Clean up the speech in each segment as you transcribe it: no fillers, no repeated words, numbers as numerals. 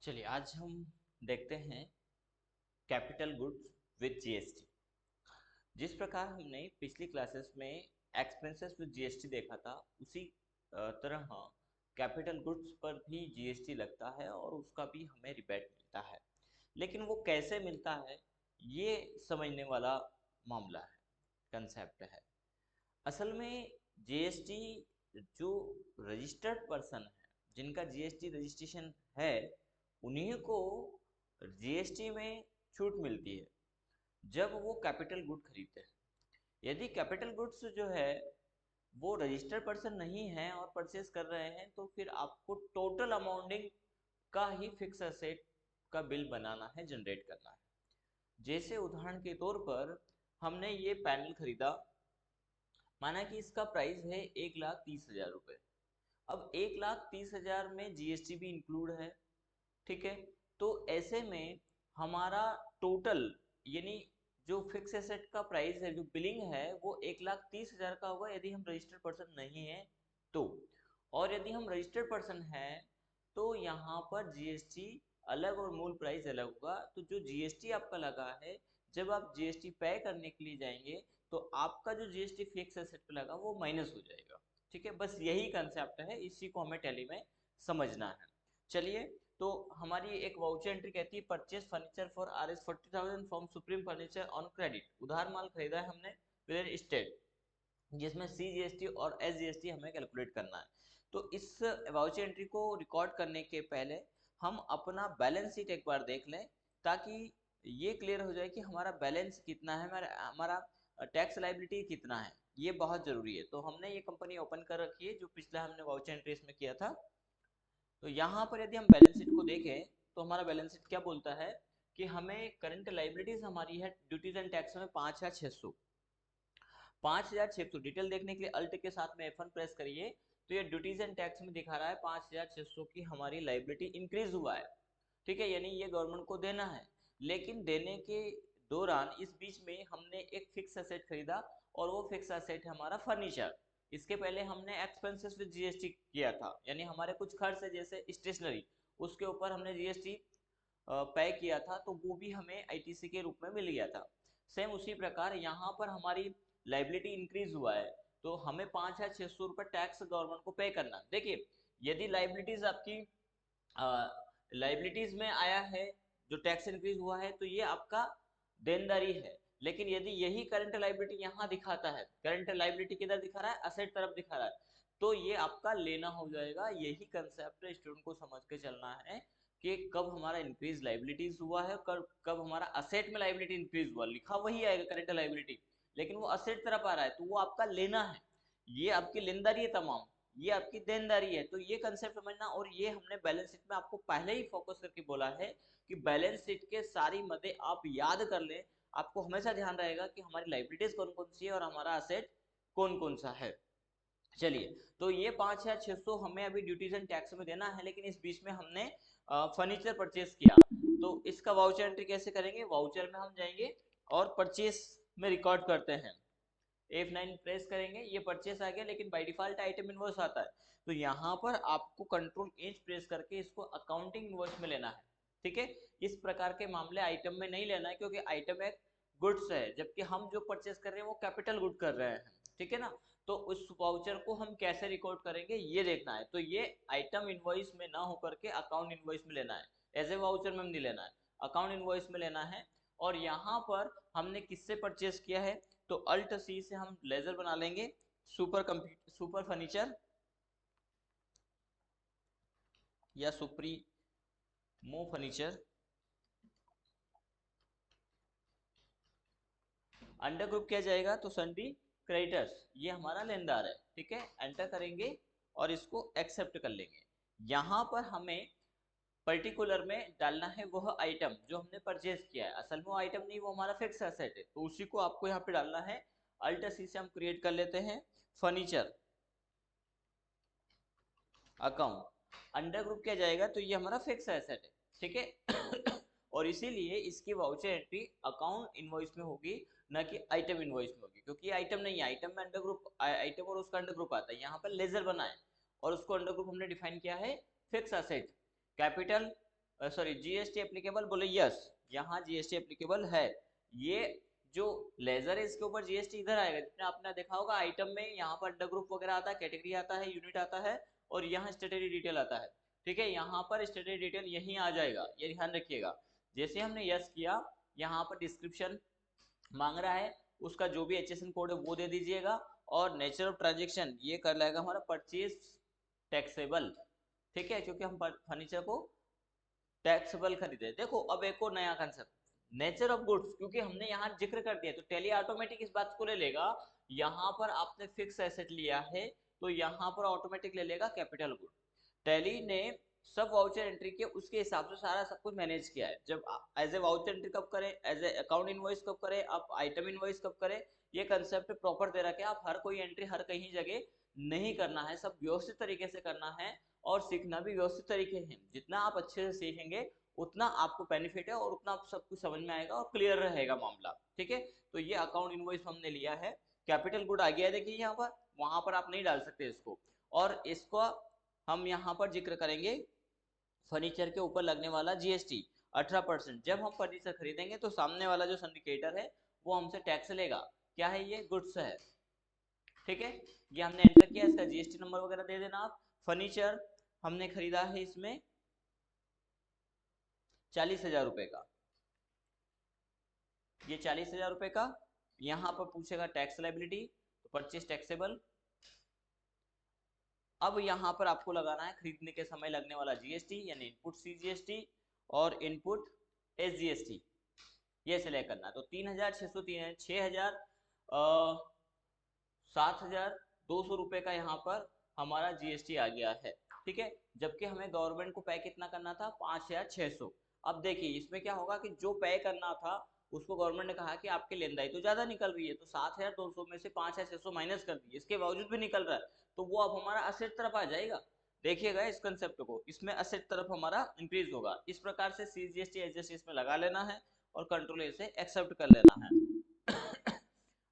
चलिए आज हम देखते हैं कैपिटल गुड्स विद जीएसटी। जिस प्रकार हमने पिछली क्लासेस में एक्सपेंसेस विद जीएसटी देखा था, उसी तरह कैपिटल गुड्स पर भी जीएसटी लगता है और उसका भी हमें रिबेट मिलता है। लेकिन वो कैसे मिलता है, ये समझने वाला मामला है, कंसेप्ट है। असल में जीएसटी जो रजिस्टर्ड पर्सन है, जिनका जीएसटी रजिस्ट्रेशन है, उन्हीं को जीएसटी में छूट मिलती है जब वो कैपिटल गुड खरीदते हैं। यदि कैपिटल गुड्स जो है वो रजिस्टर्ड पर्सन नहीं है और परचेस कर रहे हैं, तो फिर आपको टोटल अमाउंटिंग का ही फिक्स असेट का बिल बनाना है, जनरेट करना है। जैसे उदाहरण के तौर पर हमने ये पैनल खरीदा, माना कि इसका प्राइस है 1,30,000 रुपये। अब 1,30,000 में जीएसटी भी इंक्लूड है, ठीक है। तो ऐसे में हमारा टोटल यानी जो फिक्स एसेट का प्राइस है, जो बिलिंग है, वो 1,30,000 का होगा यदि हम रजिस्टर्ड पर्सन नहीं है तो। और यदि हम रजिस्टर्ड पर्सन हैं तो यहाँ पर जीएसटी अलग और मूल प्राइस अलग होगा। तो जो जीएसटी आपका लगा है, जब आप जीएसटी पे करने के लिए जाएंगे तो आपका जो जीएसटी फिक्स एसेट पे लगा वो माइनस हो जाएगा, ठीक है। बस यही कंसेप्ट है, इसी को हमें टैली में समझना है। चलिए, तो हमारी एक वाउचर एंट्री कहती है purchase furniture for Rs 40,000 from supreme furniture on credit. उधार माल खरीदा है हमने विद स्टेट, जिसमें CGST और SGST हमें कैलकुलेट करना है। तो इस वाउचर एंट्री को रिकॉर्ड करने के पहले हम अपना बैलेंस शीट एक बार देख लें, ताकि ये क्लियर हो जाए कि हमारा बैलेंस कितना है, हमारा टैक्स लाइबिलिटी कितना है। ये बहुत जरूरी है। तो हमने ये कंपनी ओपन कर रखी है जो पिछला हमने वाउचर एंट्री इसमें किया था। तो यहाँ पर यदि हम बैलेंस शीट को देखें तो हमारा बैलेंस शीट क्या बोलता है कि हमें करंट लाइबिलिटीज हमारी है ड्यूटीज एंड टैक्स में 5,600। 5,600 डिटेल देखने के लिए अल्ट के साथ में F1 प्रेस करिए। तो ये ड्यूटीज एंड टैक्स में दिखा रहा है 5,600 की हमारी लाइबिलिटी इंक्रीज हुआ है, ठीक है। यानी ये गवर्नमेंट को देना है। लेकिन देने के दौरान इस बीच में हमने एक फिक्स असेट खरीदा, और वो फिक्स असेट है हमारा फर्नीचर। इसके पहले हमने एक्सपेंसेस विद जीएसटी किया था, यानी हमारे कुछ खर्च है जैसे स्टेशनरी, उसके ऊपर हमने जीएसटी पे किया था, तो वो भी हमें आईटीसी के रूप में मिल गया था। सेम उसी प्रकार यहाँ पर हमारी लाइबिलिटी इंक्रीज हुआ है, तो हमें 5,600 रुपये टैक्स गवर्नमेंट को पे करना। देखिए, यदि लाइबिलिटीज आपकी लाइबिलिटीज में आया है, जो टैक्स इंक्रीज हुआ है, तो ये आपका देनदारी है। लेकिन यदि यही करंट लाइबिलिटी यहाँ दिखाता है, करंट लाइबिलिटी किधर दिखा रहा है, असेट तरफ दिखा रहा है, तो ये आपका लेना हो जाएगा। यही कंसेप्ट स्टूडेंट को समझ के चलना है कि कब हमारा इंक्रीज लाइबिलिटीज हुआ है, कब कब हमारा असेट में लाइबिलिटी इंक्रीज हुआ। लिखा वही आएगा करंट लाइबिलिटी, लेकिन वो असेट तरफ आ रहा है, तो वो आपका लेना है। ये आपकी लेनदारी है तमाम, ये आपकी देनदारी है। तो ये कंसेप्ट समझना। और ये हमने बैलेंस शीट में आपको पहले ही फोकस करके बोला है कि बैलेंस शीट के सारी मदे आप याद कर लें। आपको हमेशा ध्यान रहेगा कि हमारी लाइबिलिटीज कौन कौन सी है और हमारा असेट कौन कौन सा है। चलिए, तो ये 5,600 हमें अभी ड्यूटीज एंड टैक्स में देना है, लेकिन इस बीच में हमने फर्नीचर परचेस किया। तो इसका वाउचर एंट्री कैसे करेंगे, वाउचर में हम जाएंगे और परचेस में रिकॉर्ड करते हैं। F9 प्रेस करेंगे, ये परचेस आ गया, लेकिन बाय डिफॉल्ट आइटम इनवॉइस आता है। तो यहाँ पर आपको कंट्रोल एच प्रेस करके इसको अकाउंटिंग इनवॉइस में लेना है, ठीक है। इस प्रकार के मामले आइटम में नहीं लेना है, क्योंकि आइटम एक गुड्स है, जबकि हम जो परचेस कर रहे हैं वो कैपिटल गुड कर रहे हैं, ठीक है ना। तो उस वाउचर को हम कैसे रिकॉर्ड करेंगे ये देखना है। तो ये आइटम इनवॉइस में ना होकर के अकाउंट इनवॉइस में लेना है, एज ए वाउचर में नहीं लेना है, अकाउंट इनवॉइस में लेना है। और यहाँ पर हमने किससे परचेस किया है, तो अल्ट सी से हम लेजर बना लेंगे, सुपर फर्नीचर या सुप्रीमो फर्नीचर। अंडर ग्रुप किया जाएगा तो सन्डी क्रेडिटर्स, ये हमारा लेनदार है, ठीक है। एंटर करेंगे और इसको एक्सेप्ट कर लेंगे। यहाँ पर हमें पर्टिकुलर में डालना है वह आइटम जो हमने परचेज किया है। असल में वो आइटम नहीं, वो हमारा फिक्स एसेट है, तो उसी को आपको यहाँ पे डालना है। अल्ट सी से हम क्रिएट कर लेते हैं फर्नीचर अकाउंट। अंडर ग्रुप किया जाएगा तो ये हमारा फिक्स एसेट है, ठीक है। और इसीलिए इसकी वाउचर एंट्री अकाउंट इनवॉइस में होगी, ना कि आइटम इनवॉइस में होगी, क्योंकि ये आइटम नहीं है। आइटम में अंडर ग्रुप आइटम और उसका अंडर ग्रुप आता है, यहाँ पर लेजर बना है और उसको अंडर ग्रुप हमने डिफाइन किया है fix asset. Capital sorry GST applicable, बोले यस, यहाँ जीएसटी एप्लीकेबल है। ये जो लेजर है इसके ऊपर जीएसटी इधर आएगा, जिसमें आपने देखा होगा आइटम में यहाँ पर अंडर ग्रुप वगैरह आता है, कैटेगरी आता है, यूनिट आता है, और यहाँ स्टेटरी डिटेल आता है। ठीक है, यहाँ पर स्टेटरी डिटेल यहीं आ जाएगा, ये ध्यान रखिएगा। जैसे हमने यस किया, यहाँ पर डिस्क्रिप्शन मांग रहा है, उसका जो भी HSN कोड है वो दे दीजिएगा, और नेचर ऑफ ट्रांजेक्शन ये कर लेगा हमारा परचेज टैक्सेबल। ठीक है, क्योंकि हम फर्नीचर को टैक्सेबल खरीदे। देखो अब एक और नया कंसेप्ट, नेचर ऑफ गुड्स, क्योंकि हमने यहाँ जिक्र कर दिया तो टैली ऑटोमेटिक इस बात को ले लेगा, यहाँ पर आपने फिक्स एसेट लिया है तो यहाँ पर ऑटोमेटिक ले लेगा कैपिटल गुड। टैली ने सब वाउचर एंट्री के उसके हिसाब से सारा सब कुछ मैनेज किया है। जब एज ए वाउचर एंट्री कब करें, एज ए अकाउंट इनवॉइस कब करें, आप आइटम इनवॉइस कब करें, ये कंसेप्ट प्रॉपर दे रखा है। आप हर कोई एंट्री हर कहीं जगह नहीं करना है, सब व्यवस्थित तरीके से करना है, और सीखना भी व्यवस्थित तरीके है। जितना आप अच्छे से सीखेंगे उतना आपको बेनिफिट है, और उतना सब कुछ समझ में आएगा और क्लियर रहेगा मामला। ठीक है, तो ये अकाउंट इनवॉइस हमने लिया है, कैपिटल गुड आ गया है, देखिए यहाँ पर, वहां पर आप नहीं डाल सकते इसको। और इसको हम यहाँ पर जिक्र करेंगे फर्नीचर के ऊपर लगने वाला जीएसटी 18%। जब हम फर्नीचर खरीदेंगे तो सामने वाला जो सिंडिकेटर है वो हमसे टैक्स लेगा। क्या है ये, गुड्स है। ठीक है, ये हमने एंटर किया, इसका जीएसटी नंबर वगैरह दे देना आप। फर्नीचर हमने खरीदा है इसमें 40,000 रुपए का, ये 40,000 रुपए का। यहाँ पर पूछेगा टैक्स लाइबिलिटी, तो परचेज टैक्सेबल। अब यहाँ पर आपको लगाना है खरीदने के समय लगने वाला जीएसटी, यानी इनपुट सीजीएसटी और इनपुट एसजीएसटी, ये सिलेक्ट करना है। तो 3,603 6,000 7,200 रुपए का यहाँ पर हमारा जीएसटी आ गया है। ठीक है, जबकि हमें गवर्नमेंट को पे कितना करना था, 5,600। अब देखिए इसमें क्या होगा कि जो पे करना था उसको गवर्नमेंट ने कहा कि आपकी लेनदारी तो ज्यादा निकल रही है, तो 7,200 में से 5,600 माइनस कर दिए, इसके बावजूद भी निकल रहा है, तो वो अब हमारा असेट तरफ आ जाएगा। देखिएगा इस कंसेप्ट को, इसमें असेट तरफ हमारा इंक्रीज होगा। इस प्रकार से सीजीएसटी एसजीएसटी इसमें लगा लेना है और कंट्रोल ए से एक्सेप्ट कर लेना है।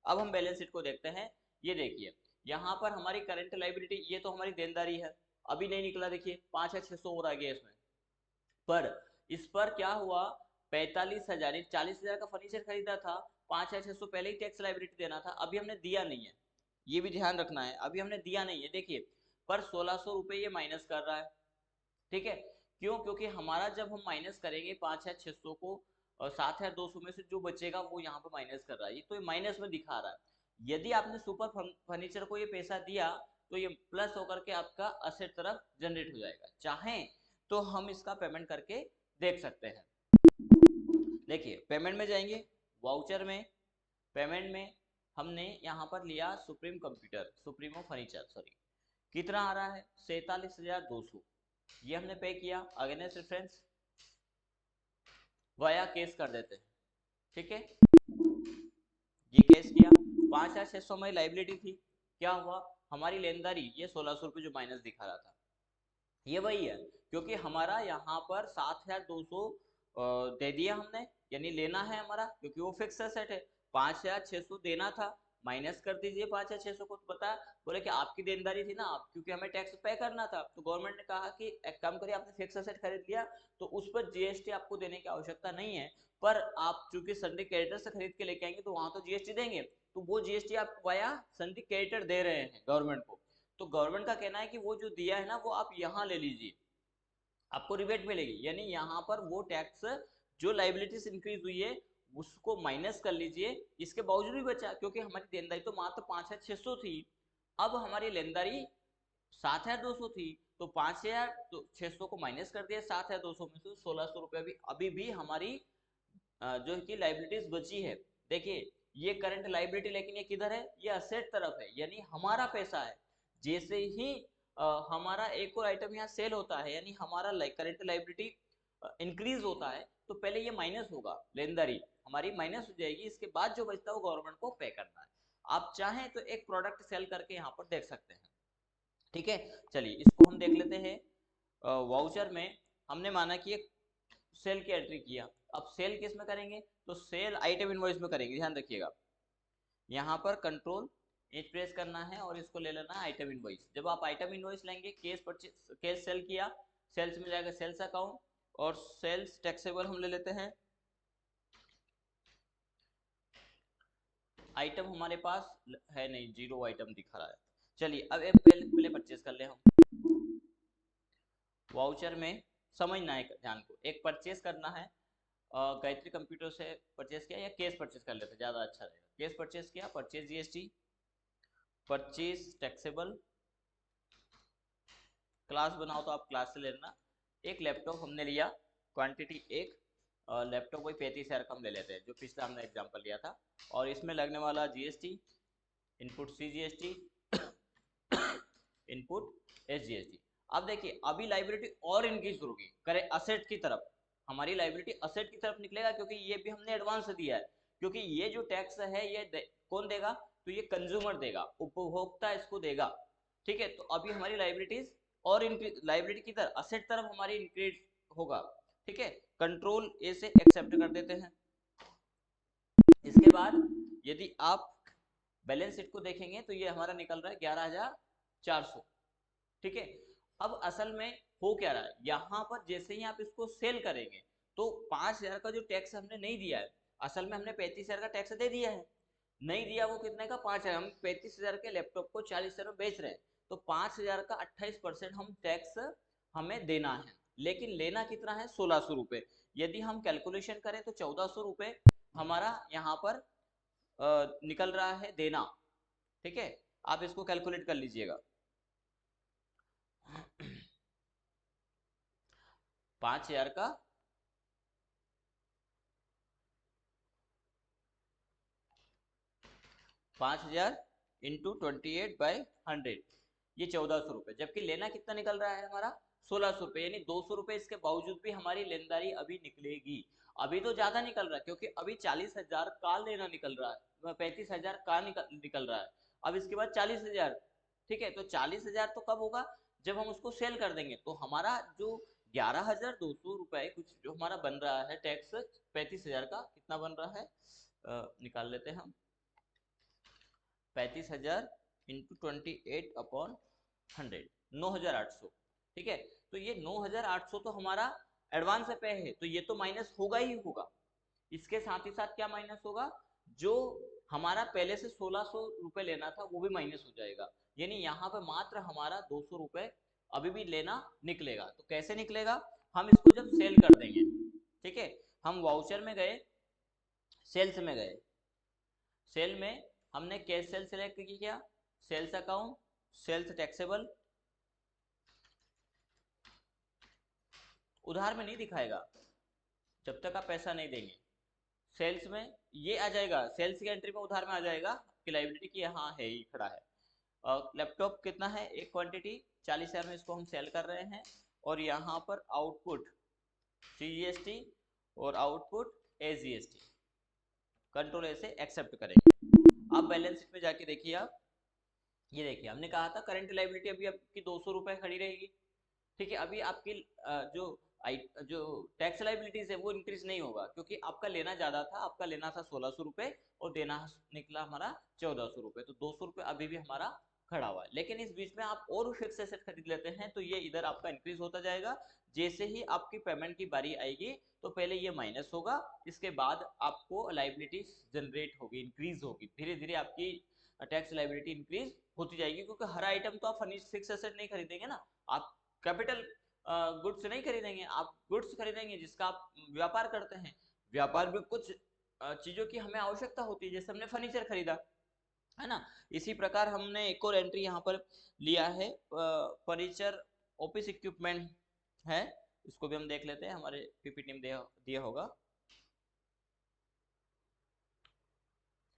अब हम बैलेंस शीट को देखते हैं। ये देखिए यहाँ पर हमारी करंट लाइबिलिटी, ये तो हमारी देनदारी है, अभी नहीं निकला, देखिए 5,600 और आ गया इसमें। पर इस पर क्या हुआ, 45,000 40,000 का फर्नीचर खरीदा था, 5,600 पहले ही टैक्स लाइबिलिटी देना था, अभी हमने दिया नहीं है, ये भी ध्यान रखना है, अभी हमने दिया नहीं है। देखिए पर 1,600 रुपए ये माइनस कर रहा है। ठीक है, क्यों, क्योंकि हमारा जब हम माइनस करेंगे 5,600 को, और 7,200 में से जो बचेगा वो यहाँ पर माइनस कर रहा है, तो ये माइनस में दिखा रहा है। यदि आपने सुपर फर्नीचर को ये पैसा दिया तो ये प्लस होकर के आपका असेट तरफ जनरेट हो जाएगा। चाहें तो हम इसका पेमेंट करके देख सकते हैं। देखिए पेमेंट में जाएंगे, वाउचर में, पेमेंट में हमने यहाँ पर लिया supreme computer, supremo furniture, sorry, कितना आ रहा है, 47,200, ये हमने पे किया। अगेंस्ट रेफरेंस वाया केस कर देते हैं। ठीक है, ये केस किया, 5,600 में लाइबिलिटी थी, क्या हुआ, हमारी लेनदारी ये 1,600 रुपये जो माइनस दिखा रहा था ये वही है, क्योंकि हमारा यहाँ पर 7,200 दे दिया हमने, यानी लेना है हमारा, क्योंकि वो फिक्स एसेट है। 5,600 देना था, माइनस कर दीजिए 5,600 को, तो पता बोले कि आपकी देनदारी थी ना, आप क्योंकि हमें टैक्स पे करना था, तो गवर्नमेंट ने कहा कि एक काम करिए, आपने फिक्स एसेट खरीद लिया तो उस पर जीएसटी आपको देने की आवश्यकता नहीं है, पर आप चूंकि संडे क्रेडिटर से खरीद के लेके आएंगे तो वहां तो जीएसटी देंगे, तो वो जीएसटी आप वाया संडे क्रेडिटर दे रहे हैं गवर्नमेंट को। तो गवर्नमेंट का कहना है कि वो जो दिया है ना वो आप यहाँ ले लीजिए, आपको रिबेट मिलेगी, यानी यहाँ पर वो टैक्स जो लाइबिलिटीज इंक्रीज हुई है उसको माइनस कर लीजिए। इसके बावजूद भी बचा, क्योंकि हमारी देनदारी तो मात्र 5,600 थी, अब हमारी लेनदारी 7,200 थी, तो 5,600 को माइनस कर दिया 7,200 में से, 1,600 रुपये भी अभी भी हमारी जो कि लाइबिलिटीज बची है। देखिए ये करंट लाइबिलिटी, लेकिन ये किधर है, ये असेट तरफ है, यानी हमारा पैसा है। जैसे ही हमारा एक और आइटम यहाँ सेल होता है, यानी हमारा करंट लाइबिलिटी इंक्रीज होता है, तो पहले ये माइनस होगा, लेनदारी हमारी माइनस हो जाएगी, इसके बाद जो बचता है वो गवर्नमेंट को पे करना है। आप चाहें तो एक प्रोडक्ट सेल करके यहाँ पर देख सकते हैं। ठीक है, चलिए इसको हम देख लेते हैं। वाउचर में हमने माना कि एक सेल की एंट्री किया, अब सेल किस में करेंगे, तो सेल आइटम इनवॉइस में करेंगे, ध्यान रखिएगा। यहाँ पर कंट्रोल एच प्रेस करना है और इसको ले लेना है आइटम इनवॉइस। जब आप आइटम इनवॉइस लेंगे, केस परचेज, केस सेल किया, सेल्स में जाएगा सेल्स अकाउंट, और सेल्स टैक्सेबल हम ले लेते हैं। आइटम हमारे पास है नहीं, जीरो आइटम दिखा रहा है। चलिए अब पहले परचेज कर ले हम। वाउचर में समझना है ध्यान को, एक परचेज करना है। गायत्री कंप्यूटर से परचेज किया या केस परचेज कर लेते ज़्यादा अच्छा रहेगा। केस परचेज किया, purchase GST, purchase taxable, class बनाओ तो आप क्लास से लेना। एक लैपटॉप हमने लिया, क्वांटिटी एक, लैपटॉप वही 35,000 का हम ले लेते हैं जो पिछला हमने एग्जांपल लिया था। और इसमें लगने वाला GST, input C GST, input S GST. अब देखिए अभी लाइबिलिटी और इंक्रीज होगी, करे असेट की तरफ, हमारी लाइबिलिटी असेट की तरफ निकलेगा क्योंकि ये भी हमने एडवांस दिया है। क्योंकि ये जो टैक्स है ये कौन देगा, तो ये कंज्यूमर देगा, उपभोक्ता इसको देगा। ठीक है, तो अभी हमारी लाइबिलिटीज और इंक्रीज, लाइबिलिटी की तरफ असेट तरफ हमारी इंक्रीज होगा। ठीक है, कंट्रोल ए से एक्सेप्ट कर देते हैं। इसके बाद यदि आप बैलेंस शीट को देखेंगे तो ये हमारा निकल रहा है 11,400। ठीक है, अब असल में हो क्या रहा है, यहाँ पर जैसे ही आप इसको सेल करेंगे तो 5,000 का जो टैक्स हमने नहीं दिया है, असल में हमने 35,000 का टैक्स दे दिया है, नहीं दिया वो कितने का, 5,000। हम 35,000 के लैपटॉप को 40,000 में बेच रहे हैं, तो 5,000 का 28% हम टैक्स हमें देना है। लेकिन लेना कितना है, 1,600 रुपये। यदि हम कैलकुलेशन करें तो 1,400 रुपये हमारा यहाँ पर निकल रहा है देना। ठीक है, आप इसको कैलकुलेट कर लीजिएगा। 5,000 का 5,000 इंटू 28/100, ये 1,400 रुपये। जबकि लेना कितना निकल रहा है हमारा, 1,600 रुपये, यानी 200 रुपये इसके बावजूद भी हमारी लेनदारी अभी निकलेगी। अभी तो ज्यादा निकल रहा है क्योंकि अभी 40,000 का लेना निकल रहा है, 35,000 का निकल रहा है। अब इसके बाद 40,000। ठीक है, तो 40,000 तो कब होगा, जब हम उसको सेल कर देंगे। तो हमारा जो 11,200 रुपये कुछ जो हमारा बन रहा है टैक्स 35,000 का, कितना बन रहा है, निकाल लेते हैं हम। 35,000 इंटू 28/100, 9,800। ठीक है, तो ये 9,800 तो हमारा एडवांस पे है, तो ये तो माइनस होगा ही होगा। इसके साथ ही साथ क्या माइनस होगा, जो हमारा पहले से 1,600 रुपये लेना था वो भी माइनस हो जाएगा। यानी यहाँ पे मात्र हमारा 200 रुपये अभी भी लेना निकलेगा। तो कैसे निकलेगा, हम इसको जब सेल कर देंगे। ठीक है, हम वाउचर में गए, सेल्स में गए, सेल में हमने कैश सेल सेलेक्ट किया, सेल्स अकाउंट, सेल्स टैक्सेबल, उधार में नहीं दिखाएगा जब तक आप पैसा नहीं देंगे। सेल्स में ये आ जाएगा, सेल्स की एंट्री में उधार में आ जाएगा कि लाइबिलिटी की यहाँ है ही खड़ा है। लैपटॉप कितना है, एक क्वांटिटी 40,000 में इसको हम सेल कर रहे हैं। और यहाँ पर आउटपुट CGST और आउटपुट SGST, कंट्रोल ए से एक्सेप्ट करेंगे। आप बैलेंस शीट में जाके देखिए, आप ये देखिए हमने कहा था करंट लाइबिलिटी अभी आपकी 200 रुपये खड़ी रहेगी। ठीक है, अभी आपकी जो टैक्स लाइबिलिटीज है वो इंक्रीज नहीं होगा क्योंकि आपका लेना ज्यादा था, आपका लेना था 1,600 रुपये और देना निकला हमारा 1,400 रुपये, तो 200 रुपये अभी भी हमारा खड़ा हुआ है। लेकिन इस बीच में आप और फिक्स एसेट खरीद लेते हैं तो ये इधर आपका इंक्रीज होता जाएगा। जैसे ही आपकी पेमेंट की बारी आएगी तो पहले ये माइनस होगा, इसके बाद आपको लाइबिलिटी जनरेट होगी, इंक्रीज होगी, धीरे धीरे आपकी टैक्स लाइबिलिटी इंक्रीज होती जाएगी। क्योंकि हर आइटम तो आप फिक्स एसेट नहीं खरीदेंगे ना, आप कैपिटल गुड्स नहीं खरीदेंगे, आप गुड्स खरीदेंगे जिसका आप व्यापार करते हैं। व्यापार में कुछ चीजों की हमें आवश्यकता होती है, जैसे हमने फर्नीचर खरीदा है ना। इसी प्रकार हमने एक और एंट्री यहाँ पर लिया है, फर्नीचर ऑफिस इक्विपमेंट है, इसको भी हम देख लेते हैं, हमारे पीपीटी में दिया होगा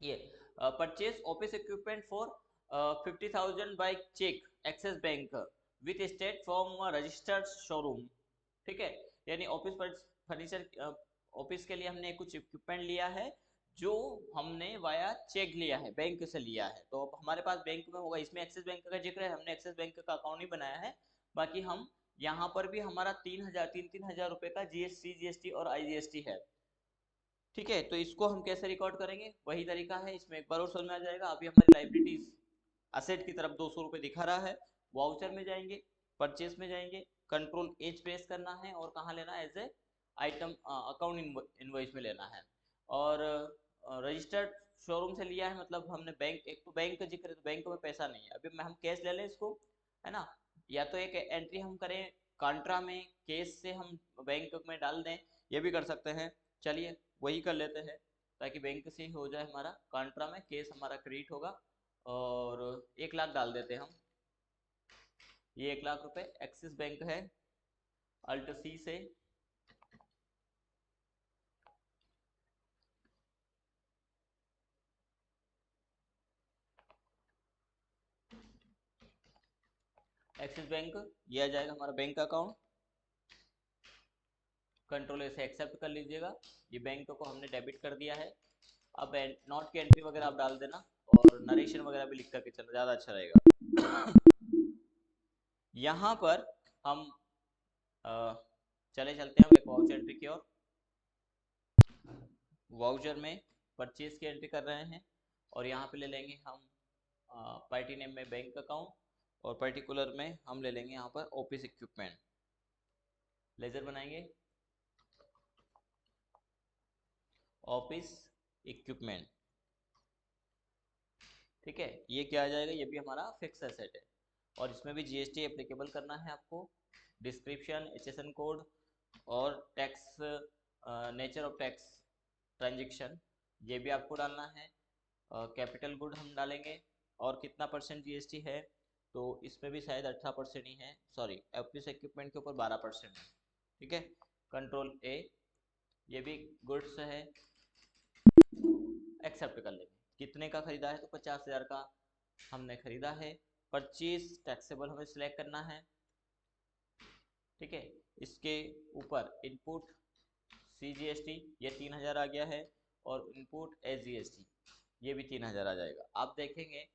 ये। Purchase office equipment for 50,000 by cheque Axis bank with state from registered showroom. ठीक है, यानी ऑफिस फर्नीचर ऑफिस के लिए हमने कुछ इक्विपमेंट लिया है जो हमने वाया चेक लिया है, बैंक से लिया है। तो अब हमारे पास बैंक में होगा, इसमें एक्सिस बैंक का जिक्र है, हमने एक्सिस बैंक का अकाउंट ही बनाया है। बाकी हम यहाँ पर भी हमारा 3,000 रुपए का GST और IGST है। ठीक है, तो इसको हम कैसे रिकॉर्ड करेंगे, वही तरीका है, इसमें एक बार और समझ में आ जाएगा। अभी हमारी लाइबिलिटीज असेट की तरफ 200 रुपये दिखा रहा है, वाउचर में जाएंगे, परचेस में जाएंगे, कंट्रोल एच प्रेस करना है और कहाँ लेना है, as a item account invoice में लेना है। और रजिस्टर्ड शोरूम से लिया है, मतलब हमने बैंक, एक तो बैंक का जिक्र है तो बैंक में पैसा नहीं है, अभी मैं हम कैश ले लें इसको, है ना। या तो एक एंट्री हम करें कांट्रा में, कैश से हम बैंक में डाल दें, ये भी कर सकते हैं। चलिए वही कर लेते हैं, ताकि बैंक से ही हो जाए हमारा, कांट्रा में कैश हमारा क्रेडिट होगा। और 1 लाख डाल देते हैं हम, ये 1 लाख रुपए एक्सिस बैंक है, अल्ट सी से एक्सिस बैंक, ये आ जाएगा हमारा बैंक अकाउंट। कंट्रोल से एक्सेप्ट कर लीजिएगा, ये बैंक को हमने डेबिट कर दिया है। अब नोट की एंट्री वगैरह आप डाल देना, और नरेशन वगैरह भी लिख करके चलना, ज़्यादा अच्छा रहेगा। यहाँ पर हम चले चलते हैं एक वाउचर एंट्री की ओर। वाउचर में परचेज की एंट्री कर रहे हैं, और यहाँ पे ले लेंगे हम पार्टी नेम में बैंक अकाउंट, और पर्टिकुलर में हम ले लेंगे यहाँ पर ऑफिस इक्विपमेंट। लेजर बनाएंगे ऑफिस इक्विपमेंट, ठीक है। ये क्या आ जाएगा, ये भी हमारा फिक्स एसेट है, और इसमें भी जीएसटी एप्लीकेबल करना है आपको। डिस्क्रिप्शन, एचएसएन कोड, और tax, nature of tax transaction, ये भी आपको डालना है। कैपिटल गुड हम डालेंगे, और कितना परसेंट जीएसटी है, तो इसमें भी शायद 18% ही है, सॉरी ऑफिस इक्विपमेंट के ऊपर 12% है, ठीक है। कंट्रोल ए, ये भी गुड्स है, एक्सेप्ट कर लेंगे। कितने का खरीदा है, तो 50,000 का हमने खरीदा है। परचेज टैक्सेबल हमें सिलेक्ट करना है, ठीक है। इसके ऊपर इनपुट CGST, ये 3,000 आ गया है, और इनपुट SGST, ये भी 3,000 आ जाएगा। आप देखेंगे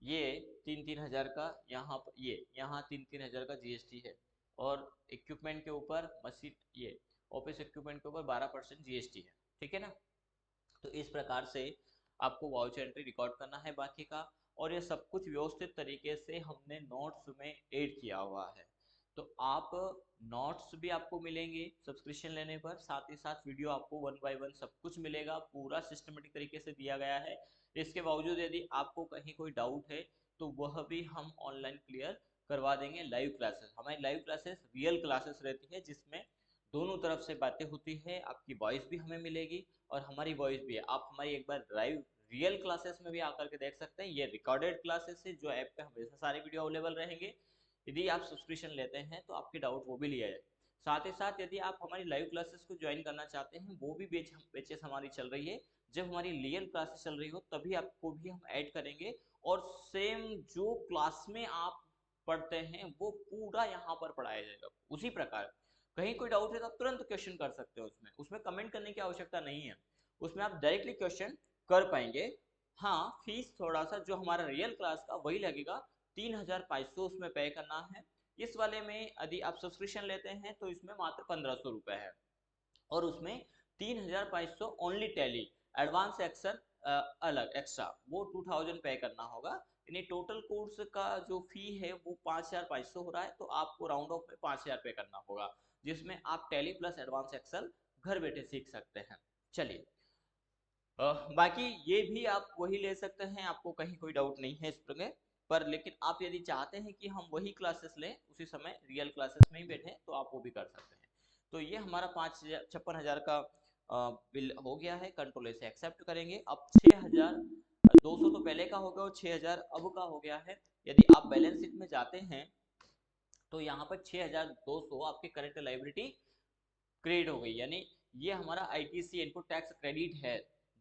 ये 3-3 हज़ार का, यहाँ पर ये यहाँ 3-3 हज़ार का जीएसटी है, और इक्विपमेंट के ऊपर मशीन, ये ऑफिस इक्विपमेंट के ऊपर 12% जीएसटी है, ठीक है ना। तो इस प्रकार से आपको वाउचर एंट्री रिकॉर्ड करना है बाकी का, और ये सब कुछ व्यवस्थित तरीके से हमने नोट्स में ऐड किया हुआ है। तो आप नोट्स भी आपको मिलेंगे सब्सक्रिप्शन लेने पर, साथ ही साथ वीडियो आपको 1 बाय 1 सब कुछ मिलेगा, पूरा सिस्टमेटिक तरीके से दिया गया है। इसके बावजूद यदि आपको कहीं कोई डाउट है, तो वह भी हम ऑनलाइन क्लियर करवा देंगे। लाइव क्लासेस, हमारी लाइव क्लासेस रियल क्लासेस रहती है, जिसमें दोनों तरफ से बातें होती है, आपकी वॉइस भी हमें मिलेगी और हमारी वॉइस भी है। आप हमारी एक बार लाइव रियल क्लासेस में भी आकर के देख सकते हैं। ये रिकॉर्डेड क्लासेस है, जो ऐप पे हमेशा सारे वीडियो अवेलेबल रहेंगे। यदि आप सब्सक्रिप्शन लेते हैं तो आपके डाउट वो भी लिया जाए। साथ ही साथ यदि आप हमारी लाइव क्लासेस को ज्वाइन करना चाहते हैं, वो भी बेचेस हमारी चल रही है। जब हमारी रियल क्लासेस चल रही हो तभी आपको भी हम ऐड करेंगे, और सेम जो क्लास में आप पढ़ते हैं वो पूरा यहाँ पर पढ़ाया जाएगा उसी प्रकार। कहीं कोई डाउट है तो आप तुरंत क्वेश्चन कर सकते हो, उसमें उसमें कमेंट करने की आवश्यकता नहीं है, उसमें आप डायरेक्टली क्वेश्चन कर पाएंगे। हाँ, फीस थोड़ा सा जो हमारा रियल क्लास का वही लगेगा, 3,500 उसमें पे करना है। इस वाले में यदि आप सब्सक्रिप्शन लेते हैं तो इसमें मात्र 1,500 रुपये है, और उसमें 3,500 ओनली टैली, एडवांस एक्सेल अलग एक्स्ट्रा वो 2,000 पे करना होगा। यानी टोटल कोर्स का जो फी है वो 5,500 हो रहा है, तो आपको राउंड ऑफ में 5,000 पे करना होगा, जिसमें आप टैली प्लस एडवांस एक्सेल घर बैठे सीख सकते हैं। चलिए, बाकी ये भी आप वही ले सकते हैं, आपको कहीं कोई डाउट नहीं है इस पर। लेकिन आप यदि चाहते हैं कि हम वही क्लासेस लें उसी समय रियल क्लासेस में ही बैठे, तो आप वो भी कर सकते हैं। तो ये हमारा 56,000 का बिल हो गया है। कंट्रोल से एक्सेप्ट करेंगे। अब 6,200 तो पहले का हो गया, और 6,000 अब का हो गया है। यदि आप बैलेंस शीट में जाते हैं तो यहाँ पर 6,200 आपकी करंट लाइबिलिटी क्रेडिट हो गई, यानी ये हमारा आईटीसी इनपुट टैक्स क्रेडिट है।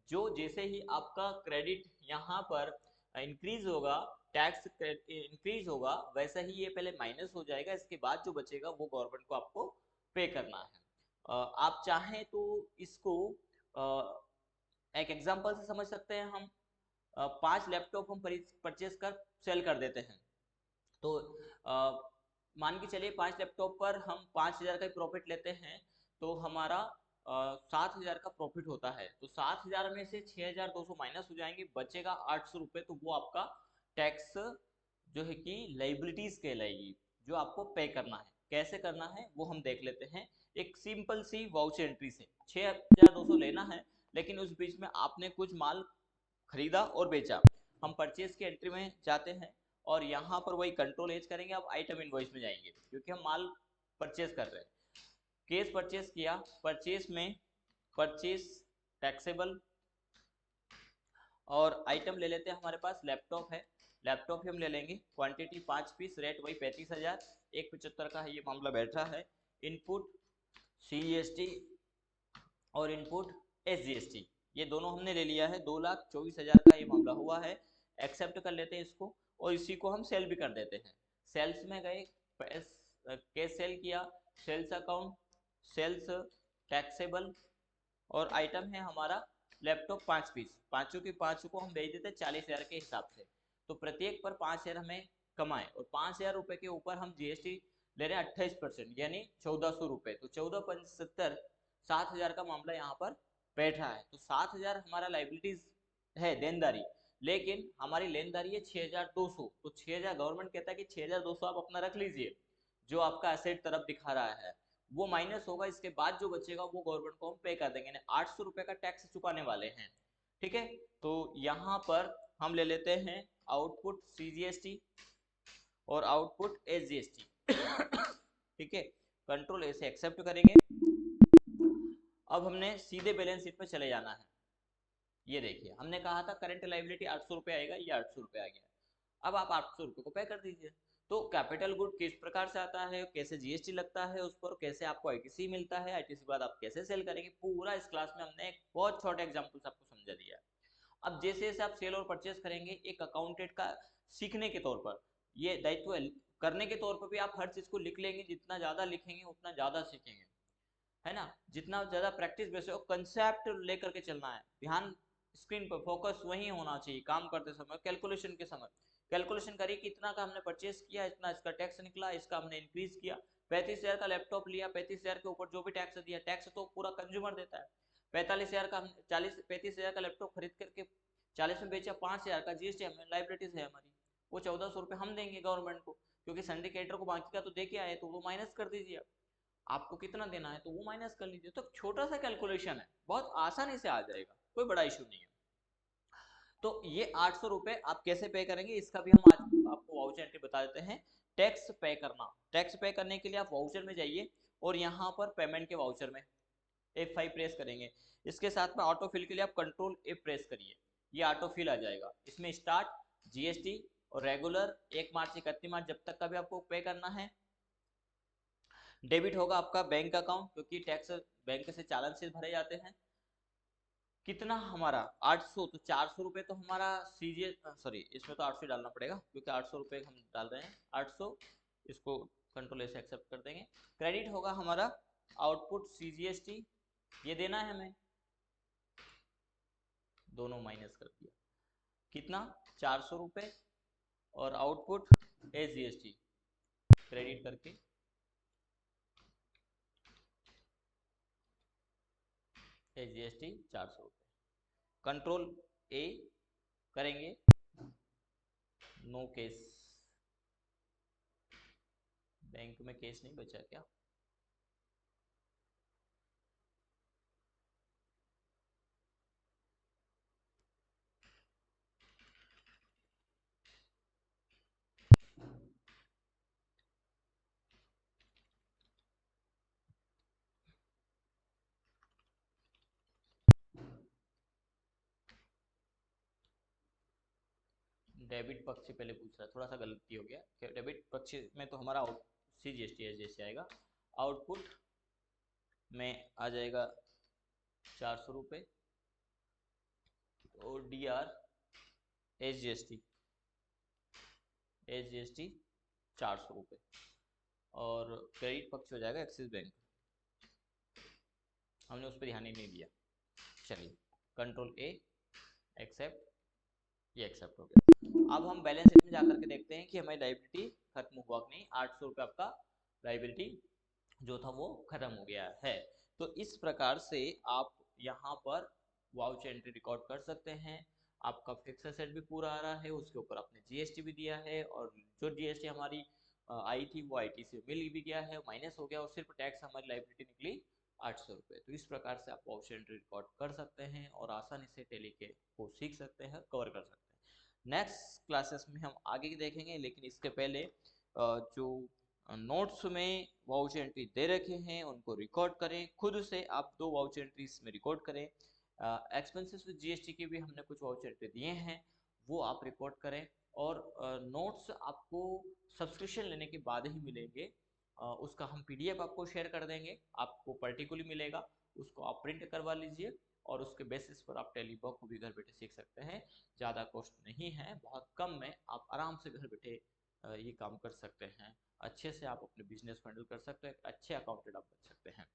जो जैसे ही आपका क्रेडिट यहाँ पर इंक्रीज होगा, टैक्स इंक्रीज होगा, वैसा ही ये पहले माइनस हो जाएगा, इसके बाद जो बचेगा वो गवर्नमेंट को आपको पे करना है। आप चाहें तो इसको एक एग्जांपल से समझ सकते हैं हम। 5 लैपटॉप हम परचेज कर सेल कर देते हैं, तो मान के चलिए 5 लैपटॉप पर हम 5,000 का प्रॉफिट लेते हैं, तो हमारा 7,000 का प्रॉफिट होता है। तो 7,000 में से 6,200 माइनस हो जाएंगे, बचेगा 800 रुपये। तो वो आपका टैक्स जो है कि लाइबिलिटीज कहलाएगी, जो आपको पे करना है। कैसे करना है वो हम देख लेते हैं। एक सिंपल सी वाउचर एंट्री से 6200 लेना है, लेकिन उस बीच में आपने कुछ माल खरीदा और बेचा। हम परचेज की एंट्री में जाते हैं और यहाँ पर वही कंट्रोल एज करेंगे। अब आइटम इनवॉइस में जाएंगे क्योंकि हम माल परचेज कर रहे हैं। केस परचेज किया, परचेज में परचेज टैक्सेबल और आइटम ले लेते हैं। हमारे पास लैपटॉप है, लैपटॉप ही हम ले लेंगे। क्वांटिटी 5 पीस, रेट वही 35,000, 175 का है ये मामला बैठा है। इनपुट CGST और इनपुट SGST ये दोनों हमने ले लिया है। 2,24,000 का ये मामला हुआ है। एक्सेप्ट कर लेते हैं इसको और इसी को हम सेल भी कर देते हैं। सेल्स में गए, कैश सेल किया, सेल्स अकाउंट, सेल्स टैक्सेबल और आइटम है हमारा लैपटॉप 5 पीस। पाँचों के पाँचों को हम बेच देते हैं 40,000 के हिसाब से। तो प्रत्येक पर 5,000 हमें कमाए और 5,000 रुपये के ऊपर हम GST ले रहे हैं 28%, यानी 1,400 रुपये। तो 14,75, 7,000 का मामला यहाँ पर बैठ रहा है। तो 7,000 हमारा लाइबिलिटीज है, देनदारी, लेकिन हमारी लेनदारी है 6,200। तो 6,000 गवर्नमेंट कहता है कि 6,200 आप अपना रख लीजिए, जो आपका एसेट तरफ दिखा रहा है वो माइनस होगा। इसके बाद जो बचेगा वो गवर्नमेंट को हम पे कर देंगे, 800 रुपये का टैक्स चुकाने वाले हैं। ठीक है, तो यहाँ पर हम ले लेते हैं आउटपुट CGST और आउटपुट SGST। ठीक है, कंट्रोल ए से एक्सेप्ट करेंगे। अब हमने सीधे बैलेंस शीट पे चले जाना है। ये देखिए, हमने कहा था करंट लाइबिलिटी 800 रुपये आएगा, ये 800 रुपये आ गया। अब आप 800 रुपये को पे कर दीजिए। तो कैपिटल गुड किस प्रकार से आता है, कैसे GST लगता है उस पर, कैसे आपको ITC मिलता है, ITC बाद आप कैसे सेल करेंगे, पूरा इस क्लास में हमने एक बहुत छोटे एग्जाम्पल से आपको समझा दिया है। अब जैसे जैसे आप सेल और परचेज करेंगे, एक अकाउंटेंट का सीखने के तौर पर ये दायित्व करने के तौर पर भी आप हर चीज को लिख लेंगे। जितना ज्यादा लिखेंगे उतना ज्यादा सीखेंगे, है ना। जितना ज्यादा प्रैक्टिस बेस कंसेप्ट लेकर के चलना है, ध्यान स्क्रीन पर फोकस वही होना चाहिए। काम करते समय, कैलकुलेशन के समय कैलकुलेशन करिए कि इतना का हमने परचेज किया, इतना इसका टैक्स निकला, इसका हमने इंक्रीज किया। 35,000 का लैपटॉप लिया, 35,000 के ऊपर जो भी टैक्स दिया, टैक्स तो पूरा कंज्यूमर देता है। 45,000 का हम 35,000 का लैपटॉप खरीद करके 40 में बेचा, 5,000 का GST हमें लाइबिलिटीज है हमारी, वो 1,400 रुपये हम देंगे गवर्नमेंट को, क्योंकि सिंडिकेटर को बाकी का तो दे के आए, तो वो माइनस कर दीजिए। आपको कितना देना है तो वो माइनस कर लीजिए। तो छोटा सा कैलकुलेशन है, बहुत आसानी से आ जाएगा, कोई बड़ा इशू नहीं है। तो ये 800 रुपये आप कैसे पे करेंगे इसका भी हम आज आपको वाउचर एंट्री बता देते हैं। टैक्स पे करना, टैक्स पे करने के लिए आप वाउचर में जाइए और यहाँ पर पेमेंट के वाउचर में F5 प्रेस करेंगे। इसके साथ में ऑटो फिल के लिए आप कंट्रोल F प्रेस करिए, ये ऑटो फिल आ जाएगा। इसमें स्टार्ट, GST और रेगुलर 1 मार्च से 31 मार्च जब तक का भी आपको पे करना है। डेबिट होगा आपका बैंक अकाउंट, क्योंकि टैक्स बैंक से चालान से भरे जाते हैं। कितना हमारा 800, तो 400 रुपये तो हमारा सॉरी इसमें तो 800 डालना पड़ेगा क्योंकि 800 रुपये हम डाल रहे हैं। 800 इसको कंट्रोल से एक्सेप्ट कर देंगे। क्रेडिट होगा हमारा आउटपुट CGST, ये देना है हमें, दोनों माइनस कर दिया। कितना 400 रुपये और आउटपुट SGST क्रेडिट करके SGST 400 रुपये। कंट्रोल A करेंगे, नो केस, बैंक में केस नहीं बचा क्या? डेबिट पक्ष से पहले पूछ रहा, थोड़ा सा गलती हो गया। डेबिट पक्ष में तो हमारा CGST जैसे आएगा, आउटपुट में आ जाएगा 400 रुपये और DR SGST 400 रुपये और क्रेडिट पक्ष हो जाएगा एक्सिस बैंक। हमने उस पर ध्यान ही नहीं दिया। चलिए कंट्रोल A एक्सेप्ट, ये एक्सेप्ट हो गया। अब हम बैलेंस शीट में जाकर के देखते हैं कि हमारी लाइबिलिटी खत्म हुआ कि नहीं। 800 रुपये आपका लाइबिलिटी जो था वो खत्म हो गया है। तो इस प्रकार से आप यहाँ पर वाउचर एंट्री रिकॉर्ड कर सकते हैं। आपका फिक्स एसेट भी पूरा आ रहा है, उसके ऊपर आपने GST भी दिया है और जो GST हमारी आई थी वो आईटी से मिल भी गया है, माइनस हो गया और सिर्फ टैक्स हमारी लाइबिलिटी निकली 800 रुपये। तो इस प्रकार से आप वाउचर एंट्री रिकॉर्ड कर सकते हैं और आसानी से टैली के को सीख सकते हैं, कवर कर सकते हैं। नेक्स्ट क्लासेस में हम आगे देखेंगे, लेकिन इसके पहले जो नोट्स में वाउचर एंट्री दे रखे हैं उनको रिकॉर्ड करें। खुद से आप 2 वाउचर एंट्रीज में रिकॉर्ड करें। एक्सपेंसेस विद जीएसटी के भी हमने कुछ वाउचर एंट्री दिए हैं, वो आप रिकॉर्ड करें। और नोट्स आपको सब्सक्रिप्शन लेने के बाद ही मिलेंगे। उसका हम पीडीएफ आपको शेयर कर देंगे, आपको पर्टिकुलरली मिलेगा, उसको आप प्रिंट करवा लीजिए और उसके बेसिस पर आप टैली बखूबी घर बैठे सीख सकते हैं। ज़्यादा कॉस्ट नहीं है, बहुत कम में आप आराम से घर बैठे ये काम कर सकते हैं। अच्छे से आप अपने बिजनेस को हैंडल कर सकते हैं, अच्छे अकाउंटेंट आप बन सकते हैं।